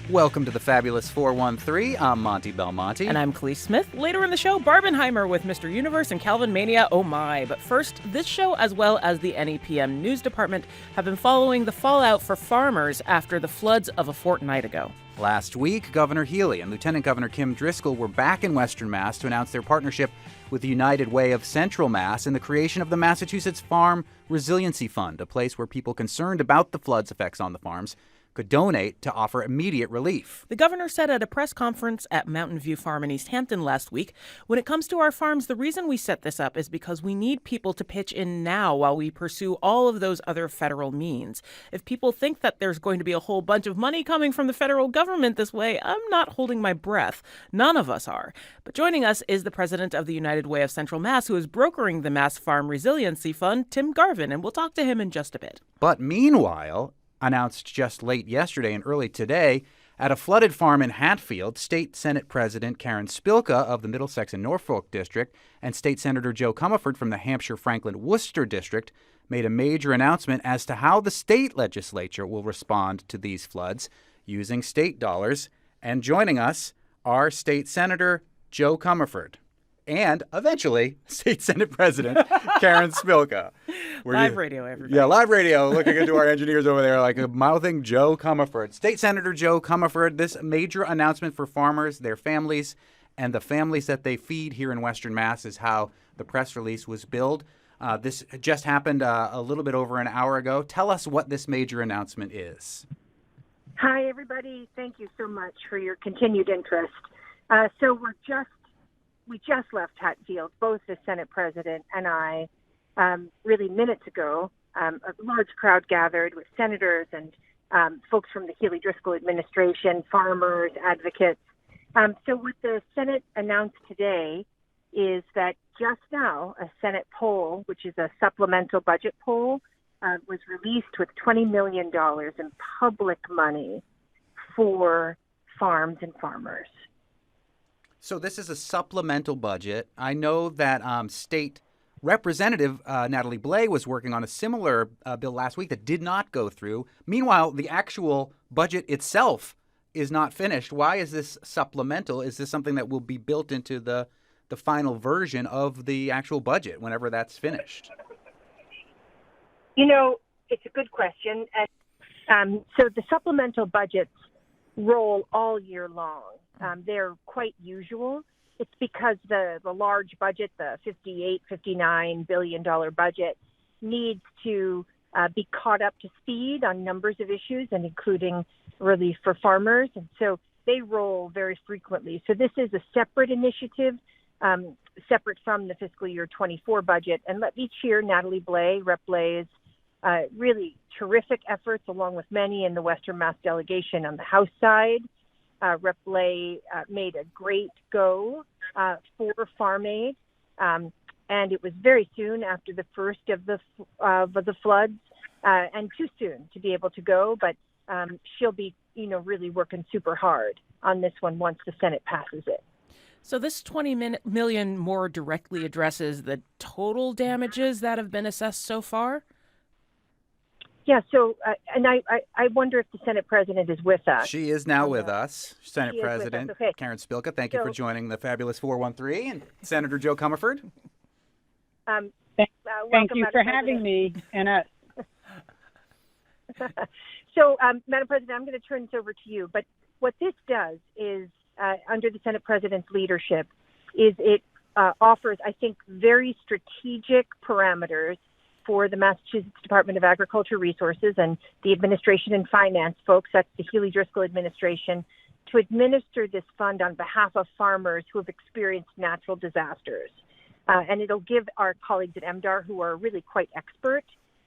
Welcome to the Fabulous 413. I'm Monty Belmonte. And I'm Khalees Smith. Later in the show, Barbenheimer with Mr. Universe and Calvinmania, oh my. But first, this show, as well as the NEPM News Department, have been following the fallout for farmers after the floods of a fortnight ago. Last week, Governor Healy and Lieutenant Governor Kim Driscoll were back in Western Mass to announce their partnership with the United Way of Central Mass in the creation of the Massachusetts Farm Resiliency Fund, a place where people concerned about the flood's effects on the farms could donate to offer immediate relief. The governor said at a press conference at Mountain View Farm in East Hampton last week, when it comes to our farms, the reason we set this up is because we need people to pitch in now while we pursue all of those other federal means. If people think that there's going to be a whole bunch of money coming from the federal government this way, I'm not holding my breath. None of us are. But joining us is the president of the United Way of Central Mass, who is brokering the Mass Farm Resiliency Fund, Tim Garvin, and we'll talk to him in just a bit. But meanwhile, announced just late yesterday and early today, at a flooded farm in Hatfield, State Senate President Karen Spilka of the Middlesex and Norfolk District and State Senator Jo Comerford from the Hampshire-Franklin-Worcester District made a major announcement as to how the state legislature will respond to these floods using state dollars. And joining us are State Senator Jo Comerford and eventually State Senate President Karen Spilka. Live radio, everybody. Yeah, live radio. Looking into our engineers over there like mouthing Jo Comerford. State Senator Jo Comerford, this major announcement for farmers, their families, and the families that they feed here in Western Mass is how the press release was billed. This just happened a little bit over an hour ago. Tell us what this major announcement is. Hi, everybody. Thank you so much for your continued interest. So we just left Hatfield, both the Senate President and I, really minutes ago. A large crowd gathered with senators and folks from the Healy-Driscoll administration, farmers, advocates. So what the Senate announced today is that just now a Senate poll, which is a supplemental budget poll, was released with $20 million in public money for farms and farmers. So this is a supplemental budget. I know that State Representative Natalie Blais was working on a similar bill last week that did not go through. Meanwhile, the actual budget itself is not finished. Why is this supplemental? Is this something that will be built into the final version of the actual budget whenever that's finished? You know, it's a good question. And so the supplemental budgets roll all year long. They're quite usual. It's because the large budget, the $59 billion budget, needs to be caught up to speed on numbers of issues and including relief for farmers. And so they roll very frequently. So this is a separate initiative, separate from the fiscal year 24 budget. And let me cheer Natalie Blais, Rep. Blais, really terrific efforts along with many in the Western Mass delegation on the House side. Rep. Blais made a great go for Farm Aid, and it was very soon after the first of the floods, and too soon to be able to go. But she'll be, really working super hard on this one once the Senate passes it. So this $20 million more directly addresses the total damages that have been assessed so far? Yeah, so, and I wonder if the Senate President is with us. She is now with us. Senate President Okay. Karen Spilka, thank you for joining the Fabulous 413. And Senator Jo Comerford. Thank welcome, you for having me and us. So, Madam President, I'm going to turn this over to you. But what this does is, under the Senate President's leadership, is it offers, I think, very strategic parameters for the Massachusetts Department of Agriculture Resources and the Administration and Finance folks, that's the Healy-Driscoll administration, to administer this fund on behalf of farmers who have experienced natural disasters. And it'll give our colleagues at MDAR, who are really quite expert,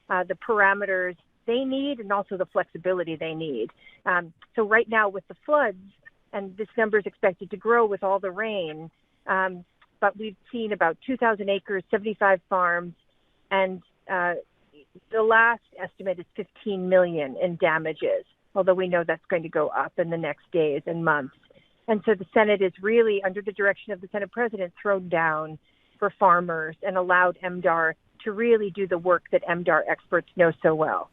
the parameters they need and also the flexibility they need. So right now with the floods, and this number is expected to grow with all the rain, but we've seen about 2,000 acres, 75 farms, and the last estimate is $15 million in damages, although we know that's going to go up in the next days and months. And so the Senate is really, under the direction of the Senate President, thrown down for farmers and allowed MDAR to really do the work that MDAR experts know so well.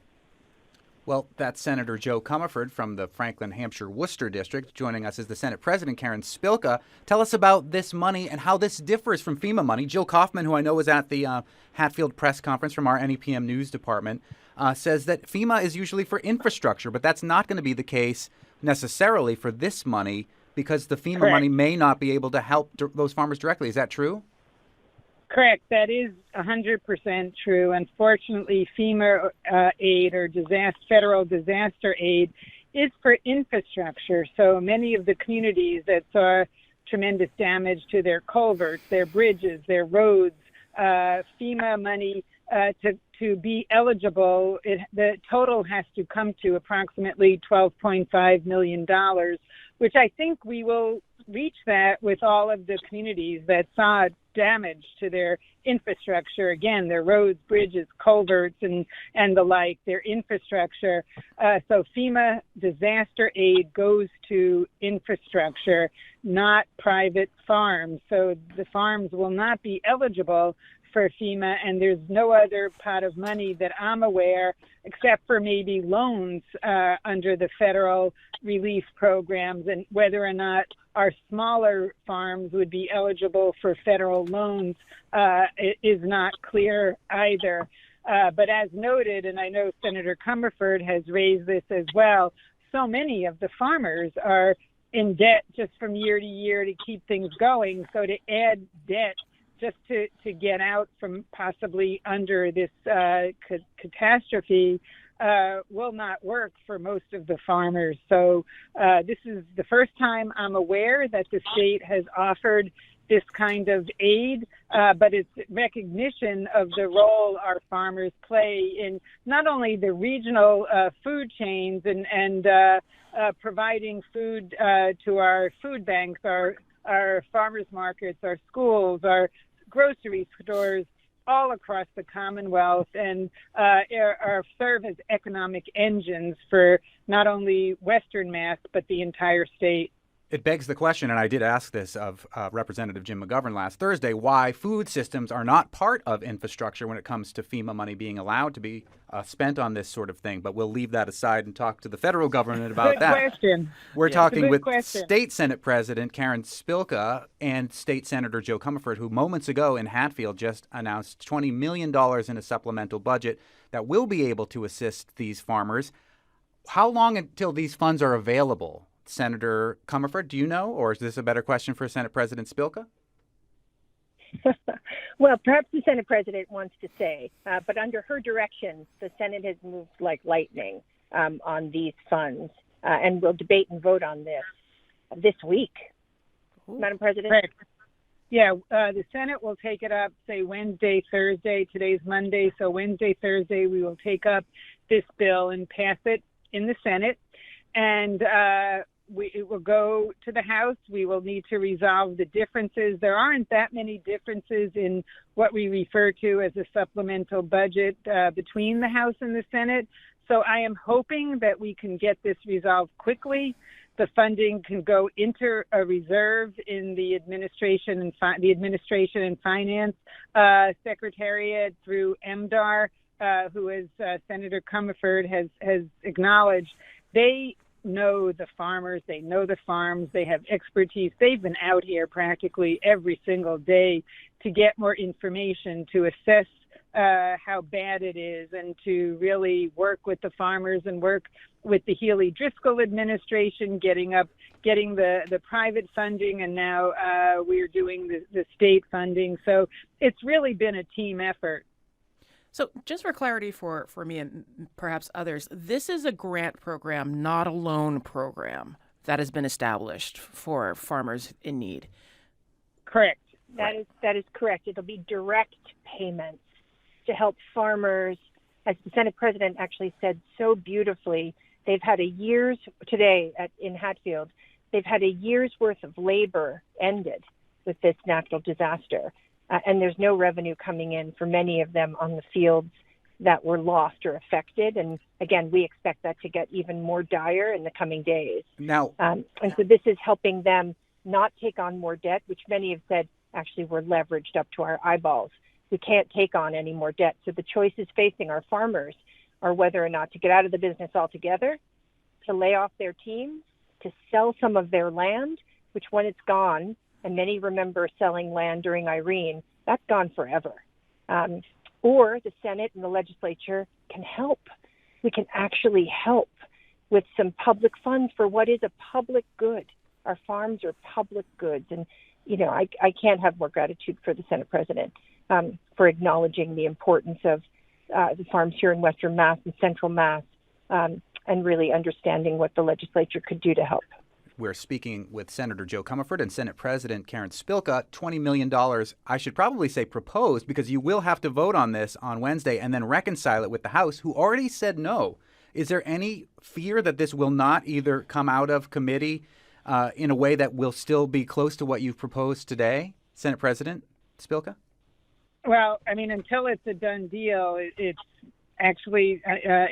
Well, that's Senator Jo Comerford from the Franklin, Hampshire, Worcester district. Joining us is the Senate President Karen Spilka. Tell us about this money and how this differs from FEMA money. Jill Kaufman, who I know was at the Hatfield press conference from our NEPM news department, says that FEMA is usually for infrastructure, but that's not going to be the case necessarily for this money because the FEMA Correct. money may not be able to help those farmers directly. Is that true? Correct. That is 100% true. Unfortunately, FEMA aid or federal disaster aid is for infrastructure. So many of the communities that saw tremendous damage to their culverts, their bridges, their roads, FEMA money to be eligible, the total has to come to approximately $12.5 million, which I think we will reach that with all of the communities that saw damage to their infrastructure. Again, their roads, bridges, culverts, and the like, their infrastructure. So FEMA disaster aid goes to infrastructure, not private farms. So the farms will not be eligible for FEMA, and there's no other pot of money that I'm aware, except for maybe loans under the federal relief programs, and whether or not our smaller farms would be eligible for federal loans is not clear either. But as noted, and I know Senator Comerford has raised this as well, so many of the farmers are in debt just from year to year to keep things going. So to add debt just to get out from possibly under this catastrophe will not work for most of the farmers. So this is the first time I'm aware that the state has offered this kind of aid, but it's recognition of the role our farmers play in not only the regional food chains and providing food to our food banks, our farmers markets, our schools, our grocery stores all across the Commonwealth, and serve as economic engines for not only Western Mass, but the entire state. It begs the question, and I did ask this of Representative Jim McGovern last Thursday, why food systems are not part of infrastructure when it comes to FEMA money being allowed to be spent on this sort of thing. But we'll leave that aside and talk to the federal government about Good that. question. We're talking with question. State Senate President Karen Spilka and State Senator Jo Comerford, who moments ago in Hatfield just announced $20 million in a supplemental budget that will be able to assist these farmers. How long until these funds are available? Senator Comerford, do you know, or is this a better question for Senate President Spilka? Well, perhaps the Senate President wants to say, but under her direction, the Senate has moved like lightning on these funds, and we'll debate and vote on this week. Ooh. Madam President? Right. Yeah, the Senate will take it up, say, Wednesday, Thursday. Today's Monday, so Wednesday, Thursday, we will take up this bill and pass it in the Senate. And it will go to the House. We will need to resolve the differences. There aren't that many differences in what we refer to as a supplemental budget between the House and the Senate. So I am hoping that we can get this resolved quickly. The funding can go into a reserve in the Administration and Finance Secretariat through MDAR, who, as Senator Comerford has acknowledged, they know the farmers, they know the farms, they have expertise. They've been out here practically every single day to get more information, to assess how bad it is, and to really work with the farmers and work with the Healy-Driscoll administration, getting the private funding, and now we're doing the state funding. So it's really been a team effort. So just for clarity for me and perhaps others, this is a grant program, not a loan program that has been established for farmers in need. Correct. That is correct. It'll be direct payments to help farmers. As the Senate President actually said so beautifully, they've had in Hatfield, they've had a year's worth of labor ended with this natural disaster. And there's no revenue coming in for many of them on the fields that were lost or affected. And again, we expect that to get even more dire in the coming days. Now, and so this is helping them not take on more debt, which many have said actually we're leveraged up to our eyeballs. We can't take on any more debt. So the choice is facing our farmers. are whether or not to get out of the business altogether, to lay off their teams, to sell some of their land, which when it's gone, and many remember selling land during Irene, that's gone forever. Or the Senate and the legislature can help. We can actually help with some public funds for what is a public good. Our farms are public goods. And, I can't have more gratitude for the Senate President for acknowledging the importance of the farms here in Western Mass and Central Mass, and really understanding what the legislature could do to help. We're speaking with Senator Jo Comerford and Senate President Karen Spilka. $20 million, I should probably say proposed, because you will have to vote on this on Wednesday and then reconcile it with the House, who already said no. Is there any fear that this will not either come out of committee in a way that will still be close to what you've proposed today, Senate President Spilka? Well, until it's a done deal, it's actually,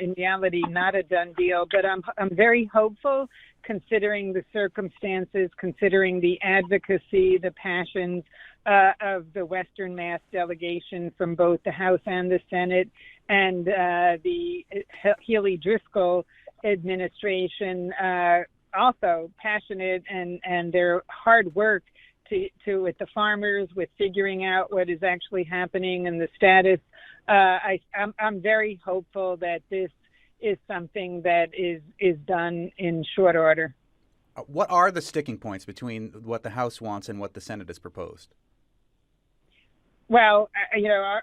in reality, not a done deal. But I'm very hopeful, considering the circumstances, considering the advocacy, the passions of the Western Mass delegation from both the House and the Senate, and the Healy-Driscoll administration, also passionate, and their hard work to with the farmers, with figuring out what is actually happening and the status. I'm very hopeful that this is something that is done in short order. What are the sticking points between what the House wants and what the Senate has proposed? Well,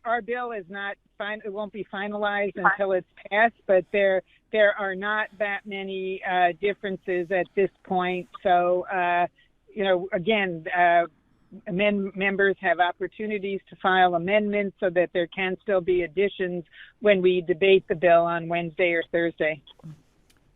our bill is not it won't be finalized until it's passed, but there are not that many differences at this point. So, again, members have opportunities to file amendments so that there can still be additions when we debate the bill on Wednesday or Thursday.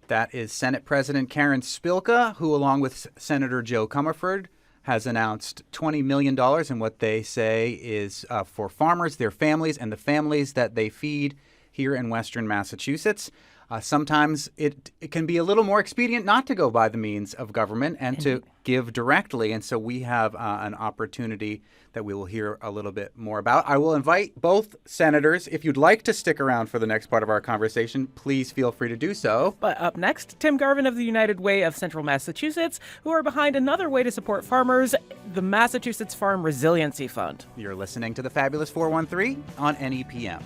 That is Senate President Karen Spilka, who, along with Senator Jo Comerford, has announced $20 million in what they say is for farmers, their families, and the families that they feed here in Western Massachusetts. Sometimes it can be a little more expedient not to go by the means of government and to give directly. And so we have an opportunity that we will hear a little bit more about. I will invite both senators. If you'd like to stick around for the next part of our conversation, please feel free to do so. But up next, Tim Garvin of the United Way of Central Massachusetts, who are behind another way to support farmers, the Massachusetts Farm Resiliency Fund. You're listening to the Fabulous 413 on NEPM.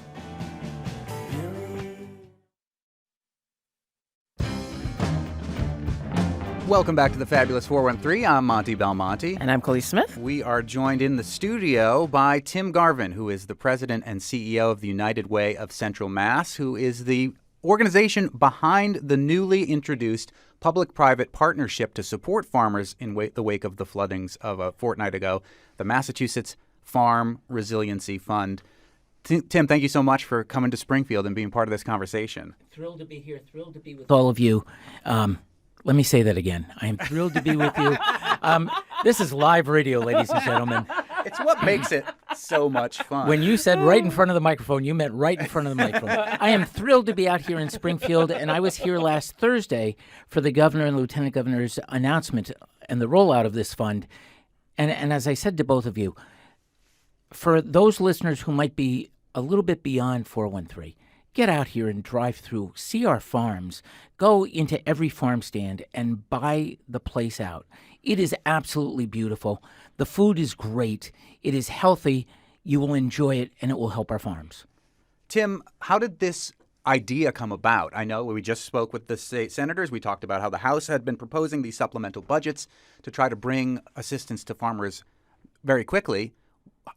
Welcome back to the Fabulous 413. I'm Monty Belmonte. And I'm Khalees Smith. We are joined in the studio by Tim Garvin, who is the president and CEO of the United Way of Central Mass, who is the organization behind the newly introduced public-private partnership to support farmers in the wake of the floodings of a fortnight ago, the Massachusetts Farm Resiliency Fund. Tim, thank you so much for coming to Springfield and being part of this conversation. Thrilled to be here, thrilled to be with all of you. Let me say that again. I am thrilled to be with you. This is live radio, ladies and gentlemen. It's what makes it so much fun. When you said right in front of the microphone, you meant right in front of the microphone. I am thrilled to be out here in Springfield, and I was here last Thursday for the governor and lieutenant governor's announcement and the rollout of this fund. And as I said to both of you, for those listeners who might be a little bit beyond 413, get out here and drive through, see our farms, go into every farm stand and buy the place out. It is absolutely beautiful. The food is great. It is healthy. You will enjoy it, and it will help our farms. Tim, how did this idea come about? I know we just spoke with the state senators. We talked about how the House had been proposing these supplemental budgets to try to bring assistance to farmers very quickly.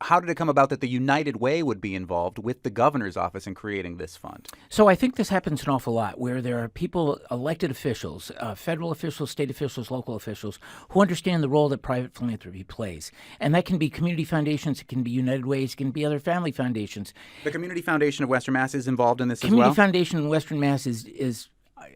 How did it come about that the United Way would be involved with the governor's office in creating this fund? So I think this happens an awful lot where there are people, elected officials, federal officials, state officials, local officials, who understand the role that private philanthropy plays. And that can be community foundations, it can be United Ways, it can be other family foundations. The Community Foundation of Western Mass is involved in this as well? Community Foundation in Western Mass is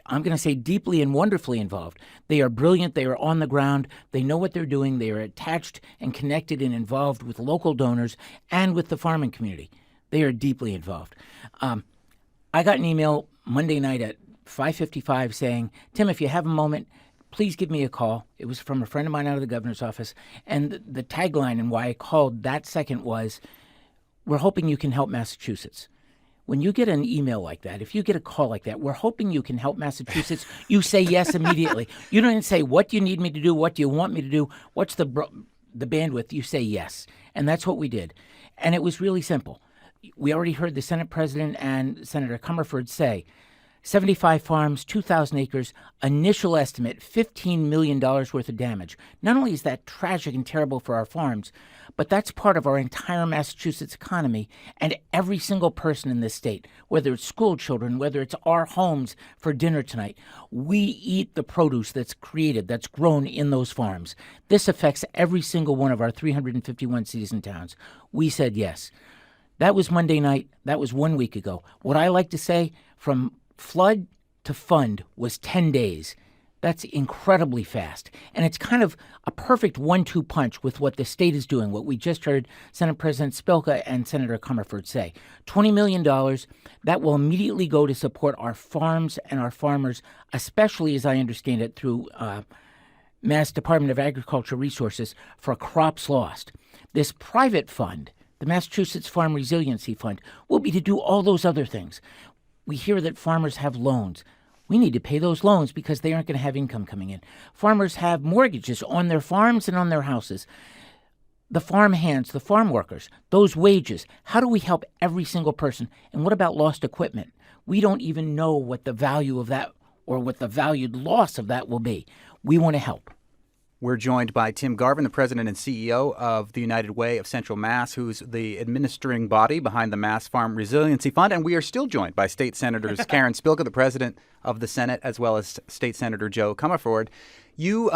I'm going to say deeply and wonderfully involved. They are brilliant. They are on the ground. They know what they're doing. They are attached and connected and involved with local donors and with the farming community. They are deeply involved. I got an email Monday night at 5:55 saying, Tim, if you have a moment, please give me a call. It was from a friend of mine out of the governor's office. And the tagline and why I called that second was, we're hoping you can help Massachusetts. when you get an email like that, if you get a call like that, we're hoping you can help Massachusetts. You say yes immediately. You don't even say, what do you need me to do? What do you want me to do? What's the bandwidth? You say yes. And that's what we did. And it was really simple. We already heard the Senate President and Senator Comerford say, 75 farms, 2,000 acres, initial estimate, $15 million worth of damage. Not only is that tragic and terrible for our farms, but that's part of our entire Massachusetts economy and every single person in this state, whether it's school children, whether it's our homes for dinner tonight. We eat the produce that's created, that's grown in those farms. This affects every single one of our 351 cities and towns. We said yes. That was Monday night. That was 1 week ago. What I like to say, from flood to fund was 10 days. That's incredibly fast. And it's kind of a perfect 1-2 punch with what the state is doing, what we just heard Senate President Spilka and Senator Comerford say. $20 million, that will immediately go to support our farms and our farmers, especially, as I understand it, through Mass Department of Agriculture resources for crops lost. This private fund, the Massachusetts Farm Resiliency Fund, will be to do all those other things. We hear that farmers have loans. We need to pay those loans because they aren't going to have income coming in. Farmers have mortgages on their farms and on their houses. The farm hands, the farm workers, those wages. How do we help every single person? And what about lost equipment? We don't even know what the value of that or what the valued loss of that will be. We want to help. We're joined by Tim Garvin, the president and CEO of the United Way of Central Mass, who's the administering body behind the Mass Farm Resiliency Fund. And we are still joined by State Senators Karen Spilka, the president of the Senate, as well as State Senator Jo Comerford. You,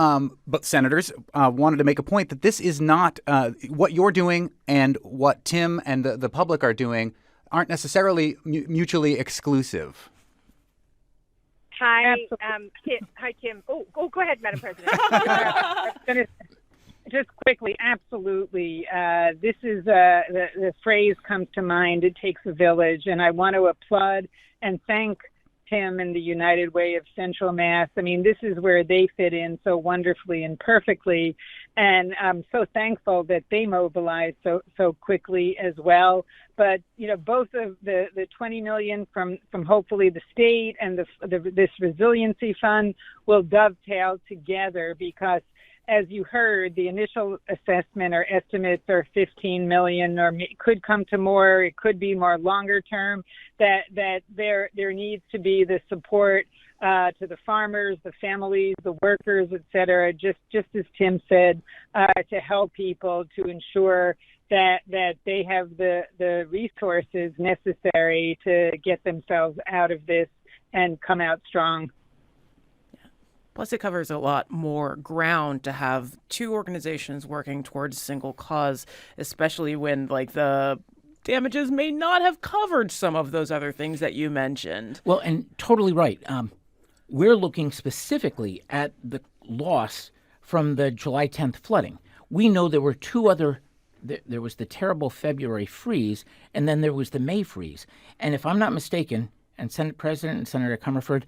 but senators, wanted to make a point that this is not what you're doing and what Tim and the public are doing aren't necessarily mutually exclusive. Hi, Tim. Oh, go ahead, Madam President. Just quickly, absolutely. This is the phrase comes to mind. It takes a village, and I want to applaud and thank Tim and the United Way of Central Mass. I mean, this is where they fit in so wonderfully and perfectly, and I'm so thankful that they mobilized so quickly as well. But both of the $20 million from hopefully the state and this resiliency fund will dovetail together because, as you heard, the initial assessment or estimates are $15 million, or it could come to more. It could be more longer term. That there needs to be the support to the farmers, the families, the workers, et cetera. Just as Tim said, to help people to ensure that they have the resources necessary to get themselves out of this and come out strong. Plus, it covers a lot more ground to have two organizations working towards a single cause, especially when, the damages may not have covered some of those other things that you mentioned. Well, and totally right. We're looking specifically at the loss from the July 10th flooding. We know there were two other. There was the terrible February freeze, and then there was the May freeze. And if I'm not mistaken, and Senate President and Senator Comerford,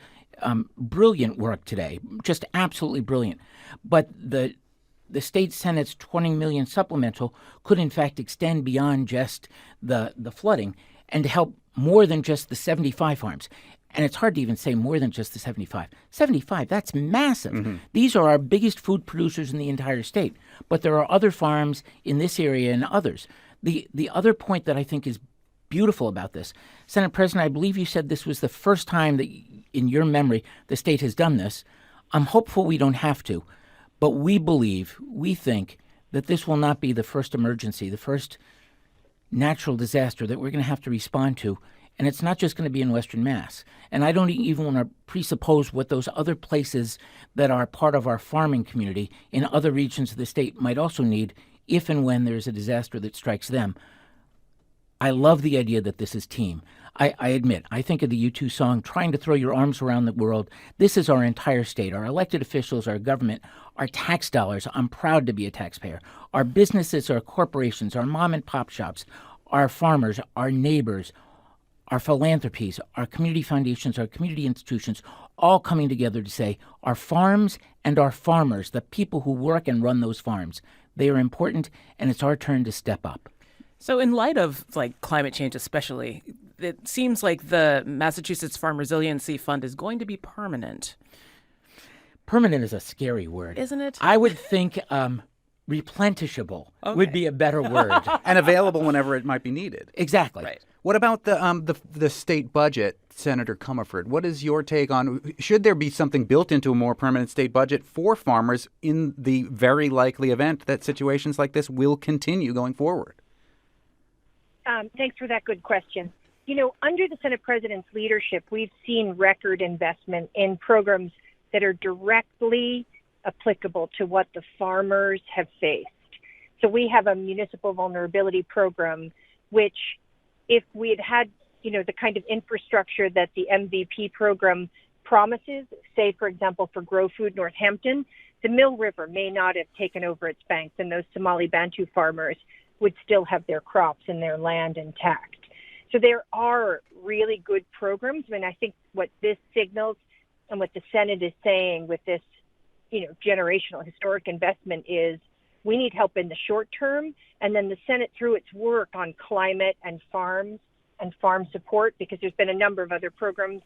brilliant work today, just absolutely brilliant. But the state Senate's $20 million supplemental could in fact extend beyond just the flooding and help more than just the 75 farms. And it's hard to even say more than just the 75. 75, that's massive. Mm-hmm. These are our biggest food producers in the entire state. But there are other farms in this area and others. The other point that I think is beautiful about this, Senate President, I believe you said this was the first time that, in your memory, the state has done this. I'm hopeful we don't have to. But we think that this will not be the first emergency, the first natural disaster that we're going to have to respond to. And it's not just going to be in Western Mass. And I don't even want to presuppose what those other places that are part of our farming community in other regions of the state might also need if and when there's a disaster that strikes them. I love the idea that this is team. I admit, I think of the U2 song, Trying to Throw Your Arms Around the World. This is our entire state, our elected officials, our government, our tax dollars. I'm proud to be a taxpayer. Our businesses, our corporations, our mom and pop shops, our farmers, our neighbors, our philanthropies, our community foundations, our community institutions, all coming together to say our farms and our farmers, the people who work and run those farms, they are important, and it's our turn to step up. So in light of climate change especially, it seems like the Massachusetts Farm Resiliency Fund is going to be permanent. Permanent is a scary word. Isn't it? I would think replenishable would be a better word. And available whenever it might be needed. Exactly. Right. What about the state budget, Senator Comerford? What is your take on, should there be something built into a more permanent state budget for farmers in the very likely event that situations like this will continue going forward? Thanks for that good question. You know, under the Senate President's leadership, we've seen record investment in programs that are directly applicable to what the farmers have faced. So we have a municipal vulnerability program, which if we had had, you know, the kind of infrastructure that the MVP program promises, say, for example, for Grow Food Northampton, the Mill River may not have taken over its banks, and those Somali Bantu farmers would still have their crops and their land intact. So there are really good programs. I mean, I think what this signals and what the Senate is saying with this, you know, generational historic investment is we need help in the short term, and then the Senate, through its work on climate and farms and farm support, because there's been a number of other programs,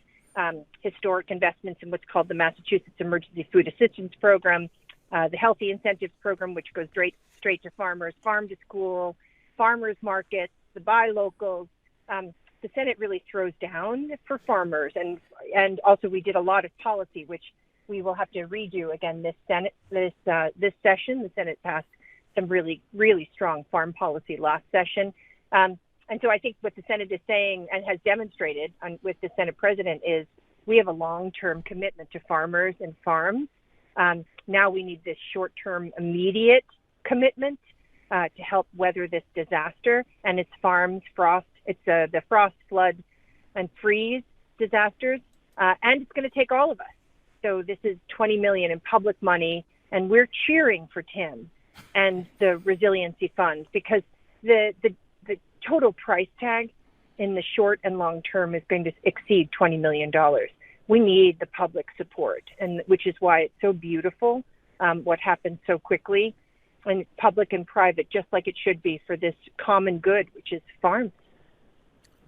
historic investments in what's called the Massachusetts Emergency Food Assistance Program, the Healthy Incentives Program, which goes straight to farmers, farm to school, farmers markets, the buy locals. The Senate really throws down for farmers, and also we did a lot of policy, which we will have to redo again this session. The Senate passed some really, really strong farm policy last session. And so I think what the Senate is saying and has demonstrated with the Senate President is we have a long-term commitment to farmers and farms. Now we need this short-term, immediate commitment to help weather this disaster. And it's farms, frost, the frost, flood, and freeze disasters. And it's going to take all of us. So this is $20 million in public money, and we're cheering for Tim and the Resiliency Fund because the total price tag in the short and long term is going to exceed $20 million. We need the public support, and which is why it's so beautiful what happened so quickly, and public and private, just like it should be for this common good, which is farms.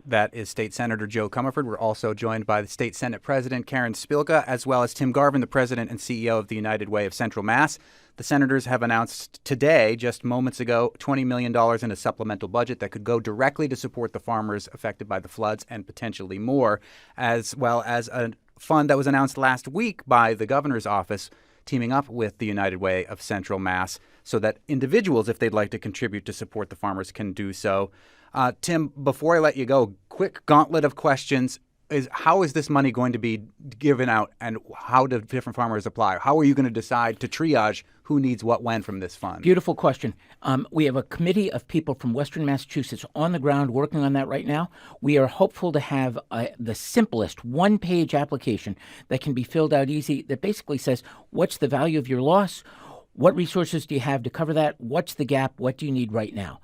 That is State Senator Jo Comerford. We're also joined by the State Senate President Karen Spilka, as well as Tim Garvin, the President and CEO of the United Way of Central Mass. The senators have announced today, just moments ago, $20 million in a supplemental budget that could go directly to support the farmers affected by the floods and potentially more, as well as a fund that was announced last week by the governor's office teaming up with the United Way of Central Mass so that individuals, if they'd like to contribute to support the farmers, can do so. Tim, before I let you go, quick gauntlet of questions is how is this money going to be given out and how do different farmers apply? How are you going to decide to triage who needs what when from this fund? Beautiful question. We have a committee of people from Western Massachusetts on the ground working on that right now. We are hopeful to have the simplest one-page application that can be filled out easy that basically says, what's the value of your loss? What resources do you have to cover that? What's the gap? What do you need right now?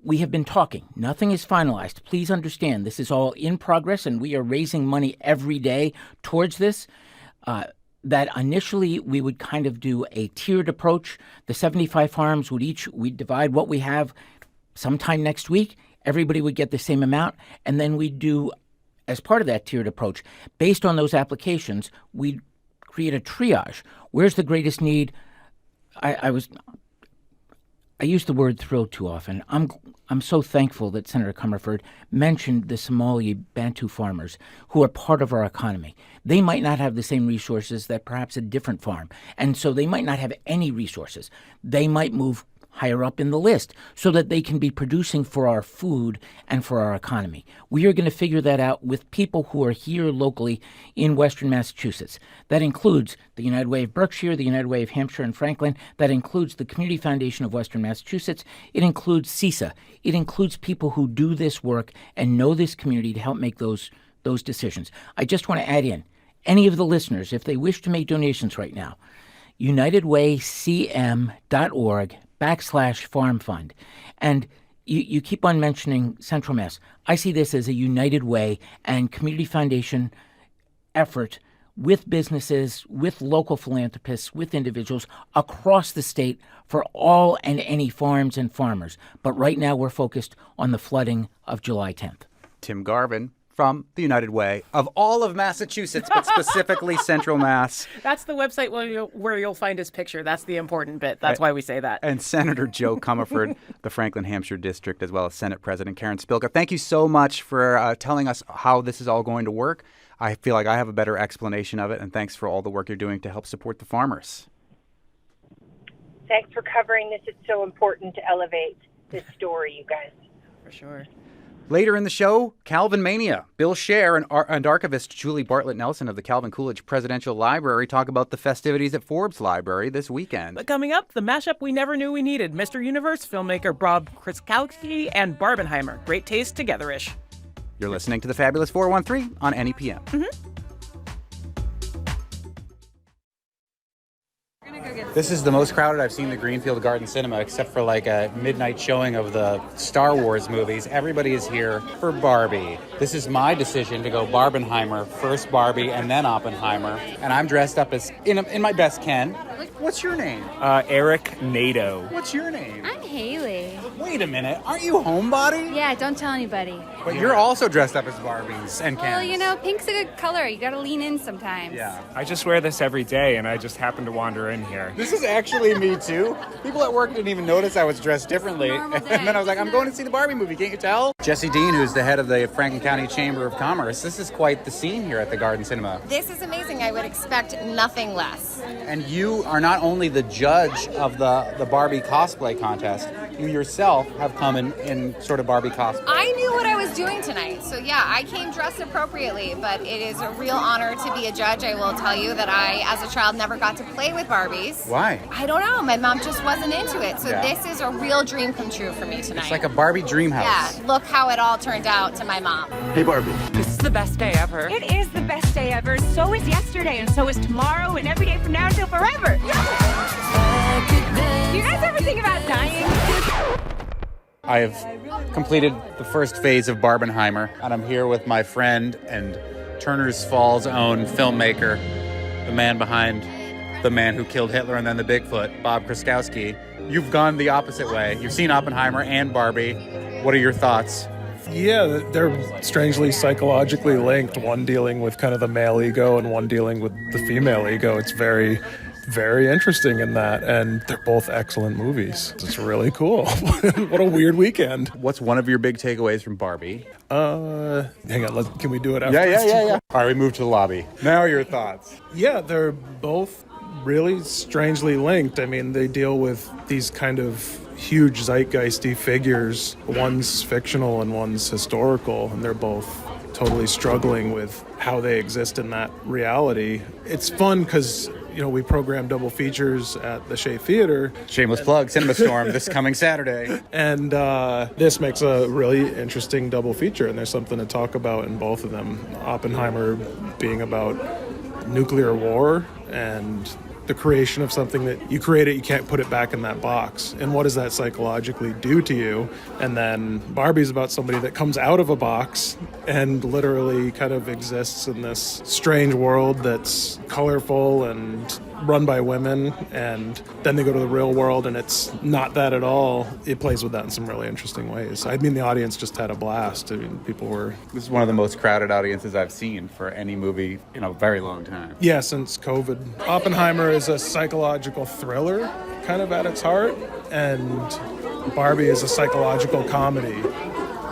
We have been talking. Nothing is finalized. Please understand, this is all in progress, and we are raising money every day towards this. That initially we would kind of do a tiered approach. The 75 farms we'd divide what we have sometime next week. Everybody would get the same amount, and then we'd do, as part of that tiered approach, based on those applications, we'd create a triage. Where's the greatest need? I use the word thrilled too often. I'm so thankful that Senator Comerford mentioned the Somali Bantu farmers who are part of our economy. They might not have the same resources that perhaps a different farm, and so they might not have any resources. They might move higher up in the list so that they can be producing for our food and for our economy. We are going to figure that out with people who are here locally in Western Massachusetts. That includes the United Way of Berkshire, the United Way of Hampshire and Franklin. That includes the Community Foundation of Western Massachusetts. It includes CISA. It includes people who do this work and know this community to help make those decisions. I just want to add in, any of the listeners, if they wish to make donations right now, unitedwaycm.org/farm fund. And you keep on mentioning Central Mass. I see this as a United Way and Community Foundation effort with businesses, with local philanthropists, with individuals across the state for all and any farms and farmers. But right now we're focused on the flooding of July 10th. Tim Garvin from the United Way of all of Massachusetts, but specifically Central Mass. That's the website where you'll find his picture. That's the important bit. That's why we say that. And Senator Jo Comerford, the Franklin, Hampshire district, as well as Senate President Karen Spilka. Thank you so much for telling us how this is all going to work. I feel like I have a better explanation of it, and thanks for all the work you're doing to help support the farmers. Thanks for covering this. It's so important to elevate this story, you guys. For sure. Later in the show, Calvinmania. Bill Scher and archivist Julie Bartlett Nelson of the Calvin Coolidge Presidential Library talk about the festivities at Forbes Library this weekend. But coming up, the mashup we never knew we needed. Mr. Universe filmmaker Bob Kreskowski and Barbenheimer. Great taste together-ish. You're listening to The Fabulous 413 on NEPM. This is the most crowded I've seen the Greenfield Garden Cinema, except for like a midnight showing of the Star Wars movies. Everybody is here for Barbie. This is my decision to go Barbenheimer, first Barbie, and then Oppenheimer. And I'm dressed up as in my best Ken. What's your name? Eric Nato. What's your name? I'm Haley. Wait a minute. Aren't you homebody? Yeah, don't tell anybody. But you're also dressed up as Barbies and Kens. Well, you know, pink's a good color. You gotta lean in sometimes. Yeah. I just wear this every day, and I just happen to wander in here. This is actually me, too. People at work didn't even notice I was dressed differently. Normal And day. then I was like, I'm going to see the Barbie movie. Can't you tell? Jesse Dean, who's the head of the Franklin County Chamber of Commerce. This is quite the scene here at the Garden Cinema. This is amazing. I would expect nothing less. And you are not only the judge of the Barbie cosplay contest, you yourself have come in sort of Barbie cosplay. I knew what I was doing tonight. So yeah, I came dressed appropriately, but it is a real honor to be a judge. I will tell you that I, as a child, never got to play with Barbies. Why? I don't know. My mom just wasn't into it. So Yeah. this is a real dream come true for me tonight. It's like a Barbie dream house. Yeah, look how it all turned out to my mom. Hey, Barbie. This is the best day ever. It is the best day ever. So is yesterday, and so is tomorrow, and every day from now until forever. Do you guys ever think about dying? I have completed the first phase of Barbenheimer, and I'm here with my friend and Turner's Fall's own filmmaker, the man behind The Man Who Killed Hitler and Then the Bigfoot, Bob Kreskowski. You've gone the opposite way. You've seen Oppenheimer and Barbie. What are your thoughts? Yeah, they're strangely psychologically linked, one dealing with kind of the male ego and one dealing with the female ego. It's very, very interesting in that, and they're both excellent movies. It's really cool. What a weird weekend. What's one of your big takeaways from Barbie? Hang on, can we do it after? Yeah. All right, we move to the lobby. Now your thoughts. Yeah, they're both really strangely linked. I mean, they deal with these kind of huge zeitgeisty figures. One's fictional and one's historical, and they're both totally struggling with how they exist in that reality. It's fun because, you know, we program double features at the Shea Theater. Shameless plug, Cinema Storm, this coming Saturday. And this makes a really interesting double feature, and there's something to talk about in both of them. Oppenheimer being about nuclear war and the creation of something that you create it, you can't put it back in that box. And what does that psychologically do to you? And then Barbie's about somebody that comes out of a box and literally kind of exists in this strange world that's colorful and run by women, and then they go to the real world and it's not that at all. It plays with that in some really interesting ways. I mean, the audience just had a blast. I mean, people were... This is one of the most crowded audiences I've seen for any movie in a very long time. Yeah, since COVID. Oppenheimer is a psychological thriller, kind of at its heart, and Barbie is a psychological comedy.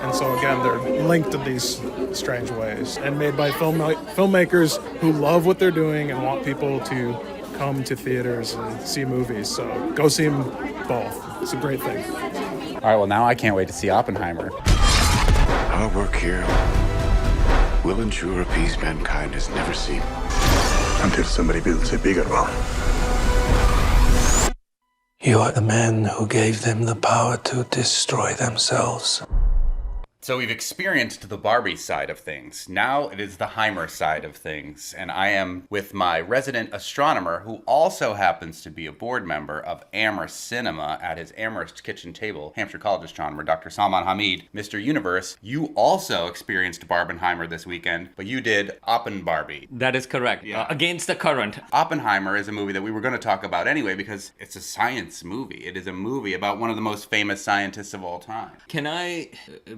And so, again, they're linked in these strange ways and made by filmmakers who love what they're doing and want people to come to theaters and see movies. So go see them both. It's a great thing. All right, well, now I can't wait to see Oppenheimer. Our work here will ensure a peace mankind has never seen. Until somebody builds a bigger one. You are the man who gave them the power to destroy themselves. So we've experienced the Barbie side of things. Now it is the Heimer side of things. And I am with my resident astronomer, who also happens to be a board member of Amherst Cinema at his Amherst kitchen table, Hampshire College astronomer, Dr. Salman Hamid. Mr. Universe, you also experienced Barbenheimer this weekend, but you did Barbie. That is correct. Yeah. Against the current. Oppenheimer is a movie that we were going to talk about anyway because it's a science movie. It is a movie about one of the most famous scientists of all time. Can I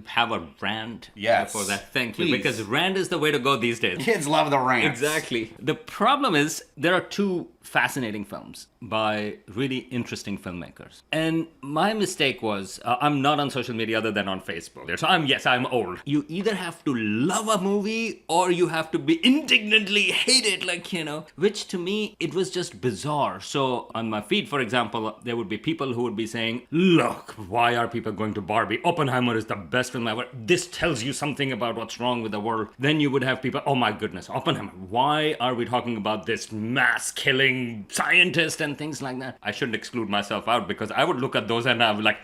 have a rant Yes. before that? Thank you. Please. Because rant is the way to go these days. Kids love the rants. Exactly. The problem is there are two fascinating films by really interesting filmmakers. And my mistake was, I'm not on social media other than on Facebook. So I'm old. You either have to love a movie or you have to be indignantly hate it, which to me, it was just bizarre. So on my feed, for example, there would be people who would be saying, look, why are people going to Barbie? Oppenheimer is the best film ever. This tells you something about what's wrong with the world. Then you would have people, oh my goodness, Oppenheimer, why are we talking about this mass killing scientist and things like that? I shouldn't exclude myself out because I would look at those and I would like,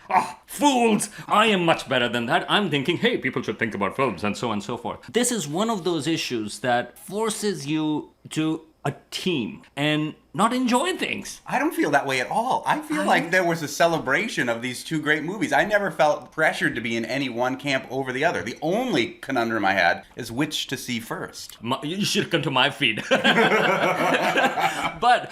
fools, I am much better than that. I'm thinking, hey, people should think about films and so on and so forth. This is one of those issues that forces you to a team and not enjoy things. I don't feel that way at all. I feel like there was a celebration of these two great movies. I never felt pressured to be in any one camp over the other. The only conundrum I had is which to see first. You should come to my feed. But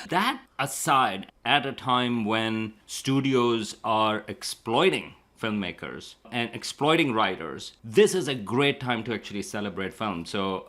that aside, at a time when studios are exploiting filmmakers and exploiting writers, this is a great time to actually celebrate film.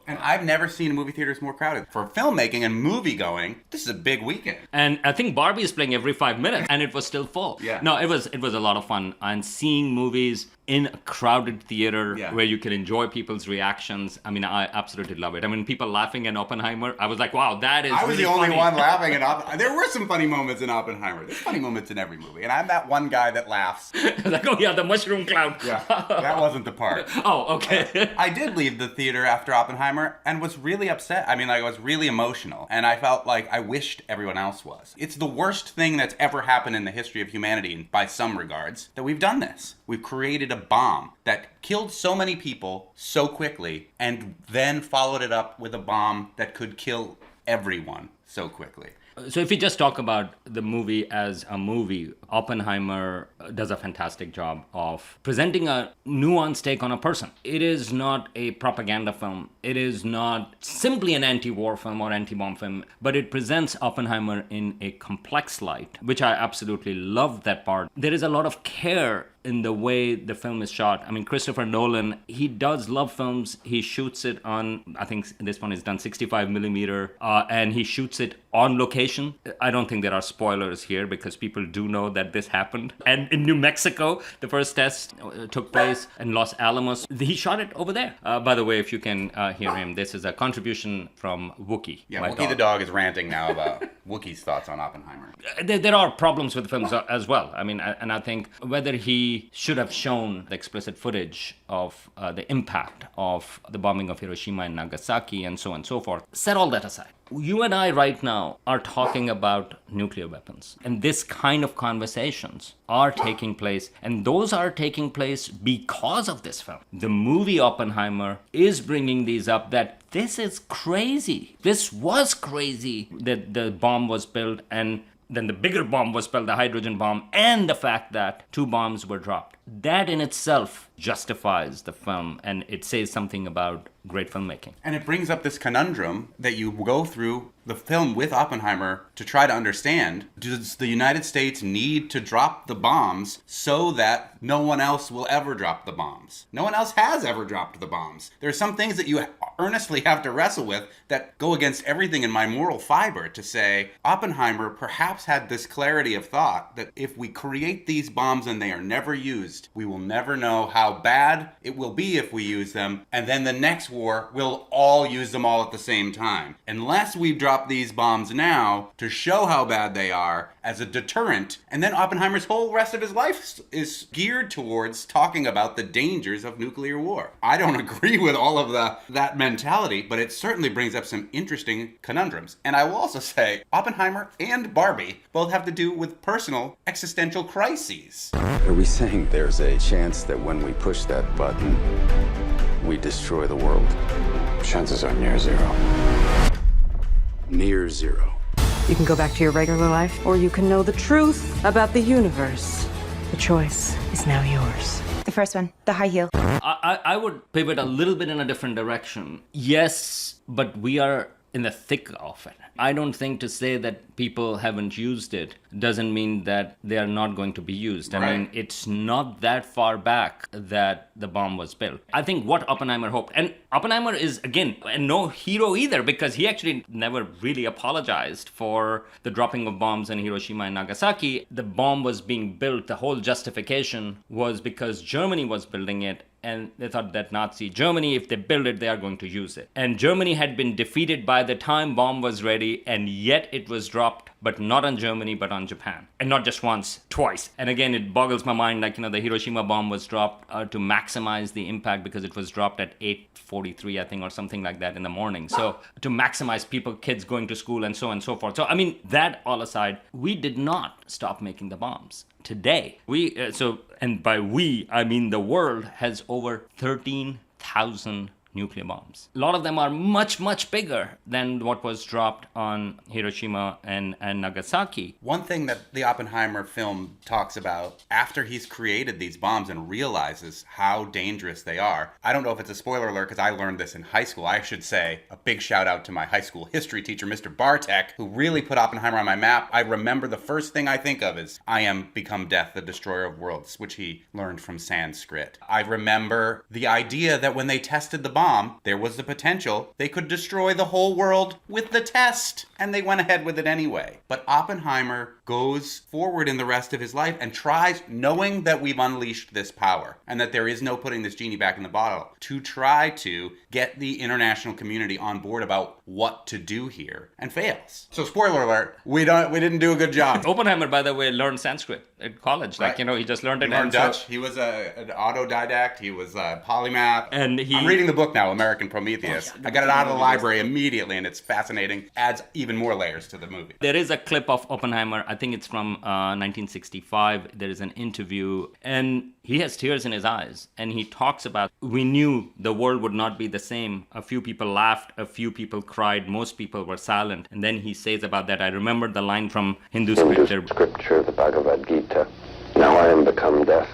And I've never seen movie theaters more crowded. For filmmaking and movie going, this is a big weekend. And I think Barbie is playing every 5 minutes and it was still full. Yeah. No, it was a lot of fun. And seeing movies in a crowded theater where you can enjoy people's reactions. I mean, I absolutely love it. I mean, people laughing at Oppenheimer, I was like, wow, that is I was really the only funny. one laughing at Oppenheimer. There were some funny moments in Oppenheimer. There's funny moments in every movie. And I'm that one guy that laughs. Like, oh yeah, the mushroom cloud. Yeah, that wasn't the part. Oh, okay. I did leave the theater after Oppenheimer and was really upset. I mean, I was really emotional. And I felt like I wished everyone else was. It's the worst thing that's ever happened in the history of humanity, by some regards, that we've done this. We've created a bomb that killed so many people so quickly and then followed it up with a bomb that could kill everyone so quickly. So if you just talk about the movie as a movie, Oppenheimer does a fantastic job of presenting a nuanced take on a person. It is not a propaganda film. It is not simply an anti-war film or anti-bomb film, but it presents Oppenheimer in a complex light, which I absolutely love that part. There is a lot of care in the way the film is shot. I mean, Christopher Nolan, he does love films. He shoots it on, I think this one is done 65 millimeter, and he shoots it on location. I don't think there are spoilers here because people do know that this happened. And in New Mexico, the first test took place in Los Alamos. He shot it over there. By the way, if you can hear him, this is a contribution from Wookie. Yeah, Wookie the dog is ranting now about Wookie's thoughts on Oppenheimer. There are problems with films as well. I mean, and I think whether he should have shown the explicit footage of the impact of the bombing of Hiroshima and Nagasaki and so on and so forth. Set all that aside. You and I right now are talking about nuclear weapons. And this kind of conversations are taking place. And those are taking place because of this film. The movie Oppenheimer is bringing these up that this is crazy. This was crazy that the bomb was built and then the bigger bomb was built, the hydrogen bomb, and the fact that 2 bombs were dropped. That in itself justifies the film, and it says something about great filmmaking. And it brings up this conundrum that you go through the film with Oppenheimer to try to understand. Does the United States need to drop the bombs so that no one else will ever drop the bombs? No one else has ever dropped the bombs. There are some things that you earnestly have to wrestle with that go against everything in my moral fiber to say, Oppenheimer perhaps had this clarity of thought that if we create these bombs and they are never used, we will never know how bad it will be if we use them, and then the next war, we'll all use them all at the same time. Unless we drop these bombs now to show how bad they are as a deterrent, and then Oppenheimer's whole rest of his life is geared towards talking about the dangers of nuclear war. I don't agree with all of that mentality, but it certainly brings up some interesting conundrums. And I will also say, Oppenheimer and Barbie both have to do with personal existential crises. Are we saying there's a chance that when we push that button, we destroy the world? Chances are near zero. Near zero. You can go back to your regular life, or you can know the truth about the universe. The choice is now yours. The first one, the high heel. I would pivot a little bit in a different direction. Yes, but we are in the thick of it. I don't think to say that people haven't used it doesn't mean that they are not going to be used. I mean, it's not that far back that the bomb was built. I think what Oppenheimer hoped, and Oppenheimer is, again, no hero either, because he actually never really apologized for the dropping of bombs in Hiroshima and Nagasaki. The bomb was being built, the whole justification was because Germany was building it, and they thought that Nazi Germany, if they build it, they are going to use it. And Germany had been defeated by the time bomb was ready, and yet it was dropped, but not on Germany, but on Japan. And not just once, twice. And again, it boggles my mind, like, the Hiroshima bomb was dropped to maximize the impact because it was dropped at 8:43, I think, or something like that in the morning. So to maximize kids going to school and so on and so forth. So, I mean, that all aside, we did not stop making the bombs. Today, and by we, I mean the world has over 13,000 nuclear bombs. A lot of them are much, much bigger than what was dropped on Hiroshima and Nagasaki. One thing that the Oppenheimer film talks about after he's created these bombs and realizes how dangerous they are, I don't know if it's a spoiler alert because I learned this in high school. I should say a big shout out to my high school history teacher, Mr. Bartek, who really put Oppenheimer on my map. I remember the first thing I think of is I am become death, the destroyer of worlds, which he learned from Sanskrit. I remember the idea that when they tested the bomb, there was the potential they could destroy the whole world with the test, and they went ahead with it anyway. But Oppenheimer goes forward in the rest of his life and tries, knowing that we've unleashed this power and that there is no putting this genie back in the bottle, to try to get the international community on board about what to do here, and fails. So spoiler alert, we didn't do a good job. Oppenheimer, by the way, learned Sanskrit at college. Like, he just learned it. He learned Dutch. He was an autodidact. He was a polymath. And I'm reading the book now, American Prometheus. I got it out of the library immediately, and it's fascinating. Adds even more layers to the movie. There is a clip of Oppenheimer, I think it's from 1965. There is an interview, and he has tears in his eyes, and he talks about, we knew the world would not be the same. A few people laughed, a few people cried, most people were silent. And then he says about that, I remember the line from Hindu scripture, the Bhagavad Gita, now I am become death,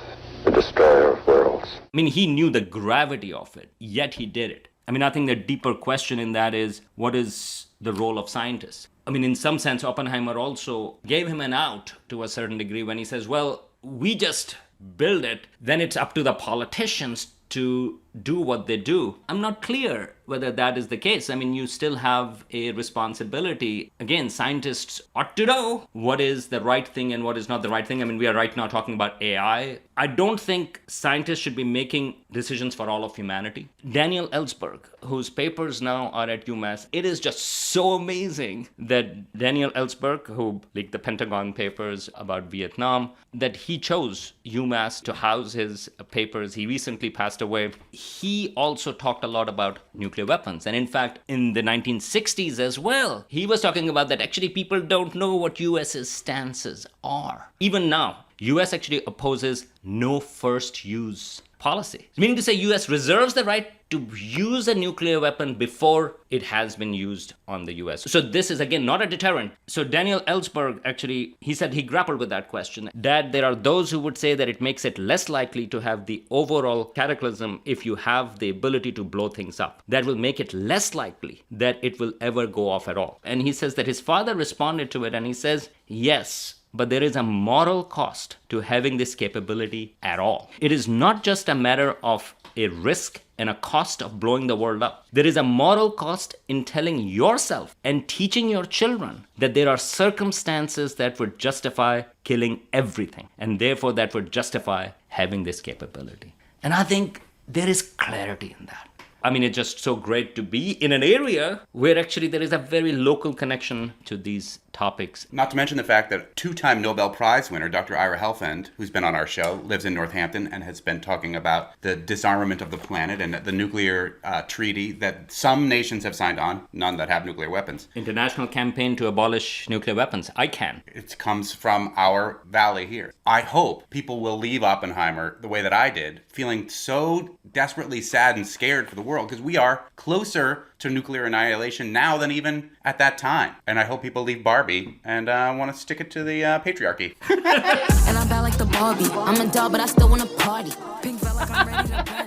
the destroyer of worlds. I mean, he knew the gravity of it, yet he did it. I mean, I think the deeper question in that is, what is the role of scientists? I mean, in some sense, Oppenheimer also gave him an out to a certain degree when he says, well, we just build it, then it's up to the politicians to do what they do. I'm not clear whether that is the case. I mean, you still have a responsibility. Again, scientists ought to know what is the right thing and what is not the right thing. I mean, we are right now talking about AI. I don't think scientists should be making decisions for all of humanity. Daniel Ellsberg, whose papers now are at UMass, it is just so amazing that Daniel Ellsberg, who leaked the Pentagon papers about Vietnam, that he chose UMass to house his papers. He recently passed away. He also talked a lot about nuclear weapons. And in fact, in the 1960s as well, he was talking about that actually people don't know what US's stances are. Even now, US actually opposes no first use policy. Meaning to say US reserves the right to use a nuclear weapon before it has been used on the US. So this is, again, not a deterrent. So Daniel Ellsberg, actually, he said he grappled with that question. That there are those who would say that it makes it less likely to have the overall cataclysm if you have the ability to blow things up. That will make it less likely that it will ever go off at all. And he says that his father responded to it and he says, yes, but there is a moral cost to having this capability at all. It is not just a matter of a risk and a cost of blowing the world up. There is a moral cost in telling yourself and teaching your children that there are circumstances that would justify killing everything, and therefore that would justify having this capability. And I think there is clarity in that. I mean, it's just so great to be in an area where actually there is a very local connection to these topics. Not to mention the fact that two-time Nobel Prize winner Dr. Ira Helfand, who's been on our show, lives in Northampton and has been talking about the disarmament of the planet and the nuclear treaty that some nations have signed on, none that have nuclear weapons. International campaign to abolish nuclear weapons. I can. It comes from our valley here. I hope people will leave Oppenheimer the way that I did, feeling so desperately sad and scared for the world, because we are closer to nuclear annihilation now than even at that time. And I hope people leave Barbie and want to stick it to the patriarchy. And I'm bad like the Barbie. I'm a doll, but I still want to party. Pink felt like I'm ready to burn.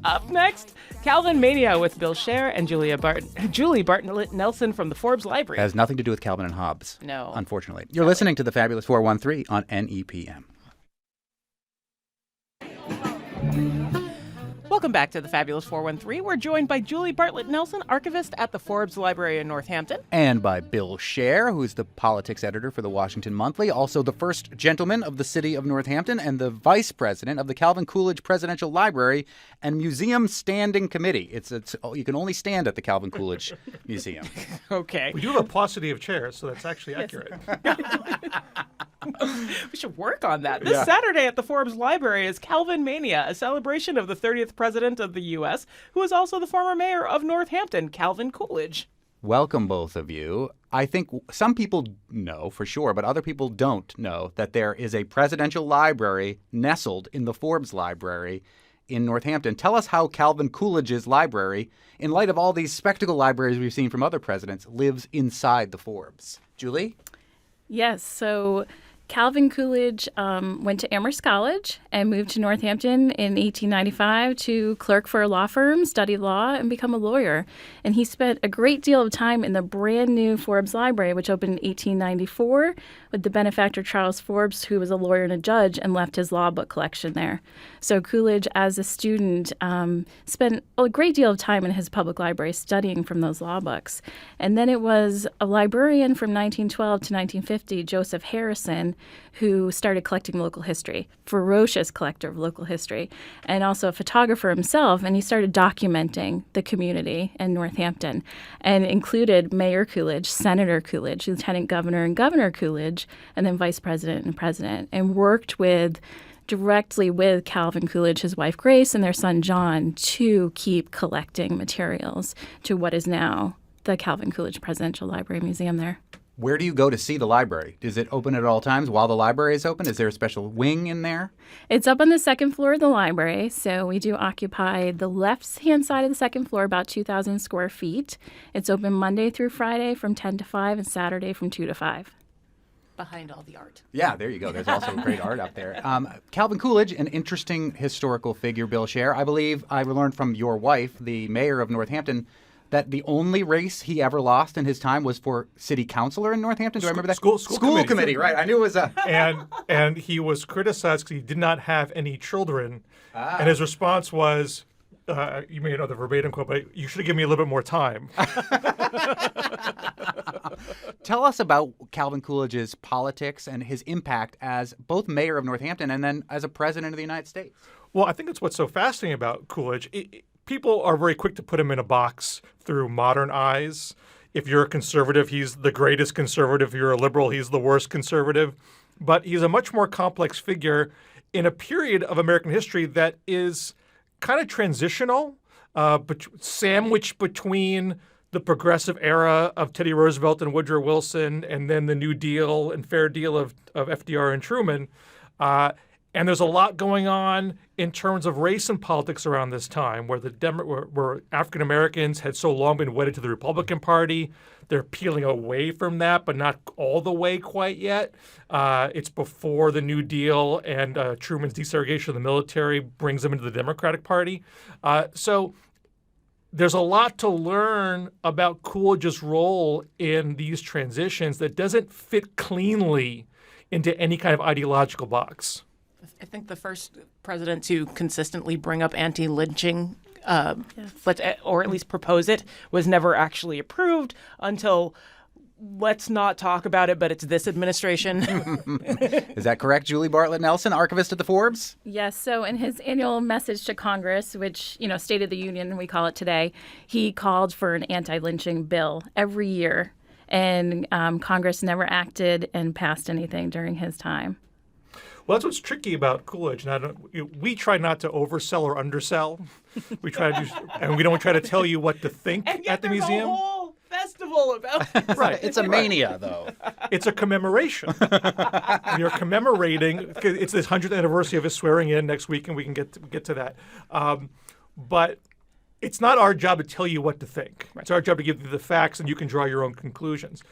Up next, Calvinmania with Bill Scher and Julie Bartlett Nelson from the Forbes Library. It has nothing to do with Calvin and Hobbes. No. Unfortunately. You're listening to the Fabulous 413 on NEPM. Welcome back to the Fabulous 413. We're joined by Julie Bartlett Nelson, archivist at the Forbes Library in Northampton. And by Bill Scher, who's the politics editor for the Washington Monthly, also the first gentleman of the city of Northampton and the vice president of the Calvin Coolidge Presidential Library and Museum Standing Committee. It's you can only stand at the Calvin Coolidge Museum. Okay. We do have a paucity of chairs, so that's actually accurate. We should work on that. This Saturday at the Forbes Library is Calvinmania, a celebration of the 30th president of the U.S., who is also the former mayor of Northampton, Calvin Coolidge. Welcome, both of you. I think some people know for sure, but other people don't know that there is a presidential library nestled in the Forbes Library in Northampton. Tell us how Calvin Coolidge's library, in light of all these spectacle libraries we've seen from other presidents, lives inside the Forbes. Julie? Yes, so Calvin Coolidge went to Amherst College and moved to Northampton in 1895 to clerk for a law firm, study law, and become a lawyer. And he spent a great deal of time in the brand new Forbes Library, which opened in 1894 with the benefactor Charles Forbes, who was a lawyer and a judge, and left his law book collection there. So Coolidge, as a student, spent a great deal of time in his public library studying from those law books. And then it was a librarian from 1912 to 1950, Joseph Harrison, who started collecting local history, ferocious collector of local history, and also a photographer himself, and he started documenting the community in Northampton and included Mayor Coolidge, Senator Coolidge, Lieutenant Governor and Governor Coolidge, and then Vice President and President, and worked directly with Calvin Coolidge, his wife Grace, and their son John to keep collecting materials to what is now the Calvin Coolidge Presidential Library Museum there. Where do you go to see the library? Is it open at all times while the library is open? Is there a special wing in there? It's up on the second floor of the library, so we do occupy the left-hand side of the second floor, about 2,000 square feet. It's open Monday through Friday from 10 to 5 and Saturday from 2 to 5. Behind all the art. Yeah, there you go. There's also great art out there. Calvin Coolidge, an interesting historical figure, Bill Scher. I believe I learned from your wife, the mayor of Northampton, that the only race he ever lost in his time was for city councilor in Northampton. Do I remember that? School committee, right. I knew it was a... and he was criticized because he did not have any children. And his response was, you may know the verbatim quote, but you should have given me a little bit more time. Tell us about Calvin Coolidge's politics and his impact as both mayor of Northampton and then as a president of the United States. Well, I think that's what's so fascinating about Coolidge. People are very quick to put him in a box through modern eyes. If you're a conservative, he's the greatest conservative. If you're a liberal, he's the worst conservative. But he's a much more complex figure in a period of American history that is kind of transitional, sandwiched between the progressive era of Teddy Roosevelt and Woodrow Wilson and then the New Deal and Fair Deal of FDR and Truman. And there's a lot going on in terms of race and politics around this time, where where African Americans had so long been wedded to the Republican Party. They're peeling away from that, but not all the way quite yet. It's before the New Deal and Truman's desegregation of the military brings them into the Democratic Party. So there's a lot to learn about Coolidge's role in these transitions that doesn't fit cleanly into any kind of ideological box. I think the first president to consistently bring up anti-lynching, or at least propose it, was never actually approved until, let's not talk about it, but it's this administration. Is that correct, Julie Bartlett Nelson, archivist at the Forbes? Yes. So in his annual message to Congress, which, State of the Union, we call it today, he called for an anti-lynching bill every year. And Congress never acted and passed anything during his time. Well, that's what's tricky about Coolidge. We try not to oversell or undersell. We try to and we don't try to tell you what to think at the museum. A whole festival about right. It's a mania, though. It's a commemoration. We are commemorating. It's the 100th anniversary of his swearing in next week, and we can get to that. But it's not our job to tell you what to think. Right. It's our job to give you the facts, and you can draw your own conclusions.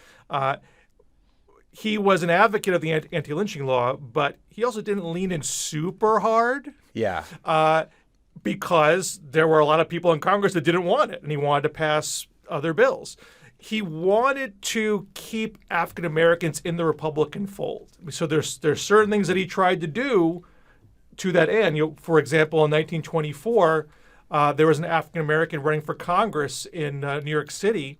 He was an advocate of the anti-lynching law, but he also didn't lean in super hard. Yeah. Because there were a lot of people in Congress that didn't want it, and he wanted to pass other bills. He wanted to keep African Americans in the Republican fold. So there's certain things that he tried to do to that end. For example, in 1924, there was an African American running for Congress in New York City,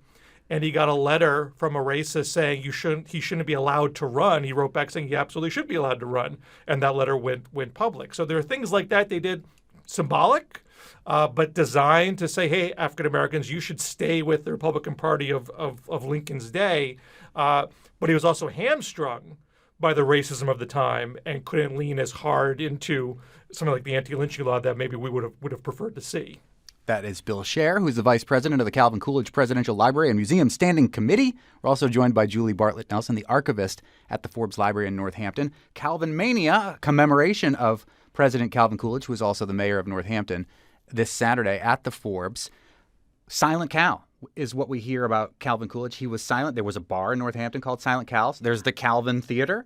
and he got a letter from a racist saying he shouldn't be allowed to run. He wrote back saying he absolutely should be allowed to run, and that letter went public. So there are things like that they did, symbolic, but designed to say, hey, African Americans, you should stay with the Republican Party of Lincoln's day. But he was also hamstrung by the racism of the time and couldn't lean as hard into something like the anti-lynching law that maybe we would have preferred to see. That is Bill Scher, who's the vice president of the Calvin Coolidge Presidential Library and Museum Standing Committee. We're also joined by Julie Bartlett Nelson, the archivist at the Forbes Library in Northampton. Calvinmania, a commemoration of President Calvin Coolidge, who was also the mayor of Northampton, this Saturday at the Forbes. Silent Cal is what we hear about Calvin Coolidge. He was silent. There was a bar in Northampton called Silent Cal's. There's the Calvin Theater,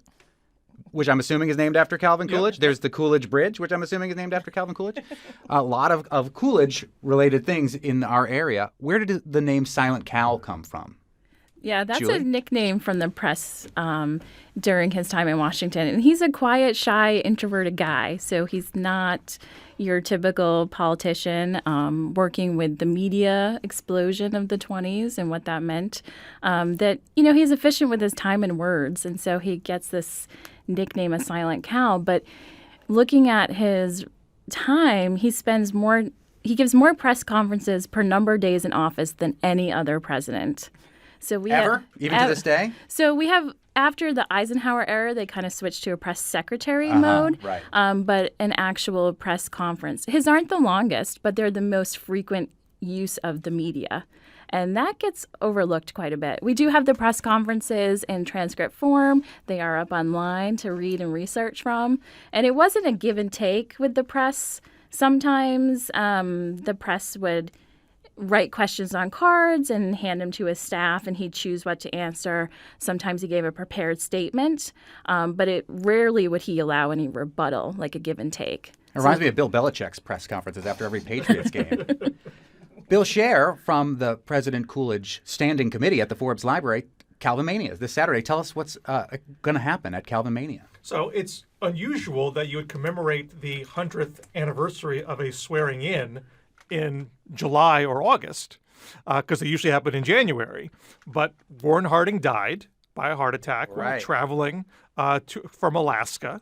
which I'm assuming is named after Calvin Coolidge. Yep. There's the Coolidge Bridge, which I'm assuming is named after Calvin Coolidge. A lot of Coolidge-related things in our area. Where did the name Silent Cal come from? Yeah, that's Julie? a nickname from the press during his time in Washington. And he's a quiet, shy, introverted guy. So he's not your typical politician working with the media explosion of the 20s and what that meant. He's efficient with his time and words. And so he gets this nickname of Silent Cal. But looking at his time, he gives more press conferences per number of days in office than any other president. So we Ever? Even to this day? So we have, after the Eisenhower era, they kind of switched to a press secretary mode, right. But an actual press conference. His aren't the longest, but they're the most frequent use of the media. And that gets overlooked quite a bit. We do have the press conferences in transcript form. They are up online to read and research from. And it wasn't a give and take with the press. Sometimes the press would write questions on cards and hand them to his staff, and he'd choose what to answer. Sometimes he gave a prepared statement, but rarely would he allow any rebuttal, like a give and take. It reminds me of Bill Belichick's press conferences after every Patriots game. Bill Scher from the President Coolidge Standing Committee at the Forbes Library, Calvinmania this Saturday. Tell us what's going to happen at Calvinmania. So it's unusual that you would commemorate the 100th anniversary of a swearing-in July or August, because they usually happen in January. But Warren Harding died by a heart attack while traveling from Alaska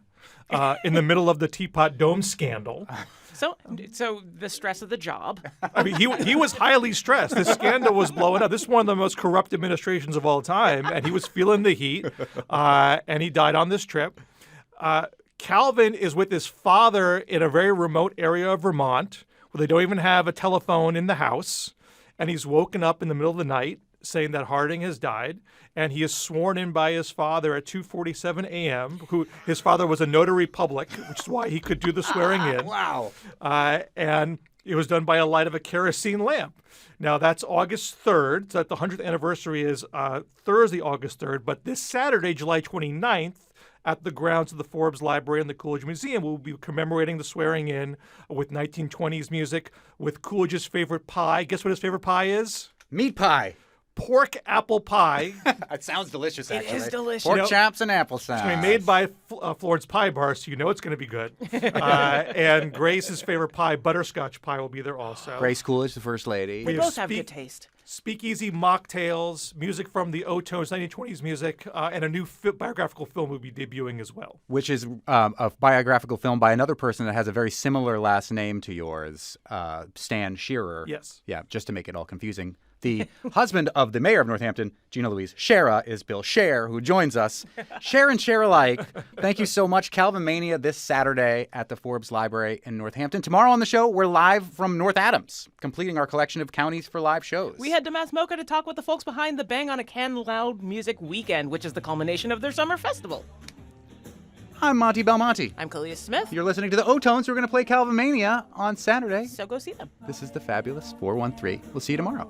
in the middle of the Teapot Dome scandal. So the stress of the job. I mean, he was highly stressed. This scandal was blowing up. This is one of the most corrupt administrations of all time, and he was feeling the heat, and he died on this trip. Calvin is with his father in a very remote area of Vermont, where they don't even have a telephone in the house, and he's woken up in the middle of the night saying that Harding has died, and he is sworn in by his father at 2:47 a.m., who his father was a notary public, which is why he could do the swearing in. Wow. And it was done by a light of a kerosene lamp. Now, that's August 3rd, so that the 100th anniversary is Thursday, August 3rd, but this Saturday, July 29th, at the grounds of the Forbes Library and the Coolidge Museum, we'll be commemorating the swearing in with 1920s music, with Coolidge's favorite pie. Guess what his favorite pie is? Meat pie. Pork apple pie. It sounds delicious, actually. It is delicious. Pork chops and applesauce. It's going to be made by Florence Pie Bar, so you know it's going to be good. And Grace's favorite pie, butterscotch pie, will be there also. Grace Coolidge, the First Lady. They both have good taste. Speakeasy mocktails, music from the O-Tones, 1920s music, and a new biographical film will be debuting as well. Which is a biographical film by another person that has a very similar last name to yours, Stan Shearer. Yes. Yeah, just to make it all confusing. The husband of the mayor of Northampton, Gina Louise Scher, is Bill Scher, who joins us. Share and share alike. Thank you so much. Calvinmania this Saturday at the Forbes Library in Northampton. Tomorrow on the show, we're live from North Adams, completing our collection of counties for live shows. We head to Massachusetts to talk with the folks behind the Bang on a Can Loud Music Weekend, which is the culmination of their summer festival. I'm Monty Belmonte. I'm Kalia Smith. You're listening to the O-Tones, who are going to play Calvinmania on Saturday. So go see them. This is the fabulous 413. We'll see you tomorrow.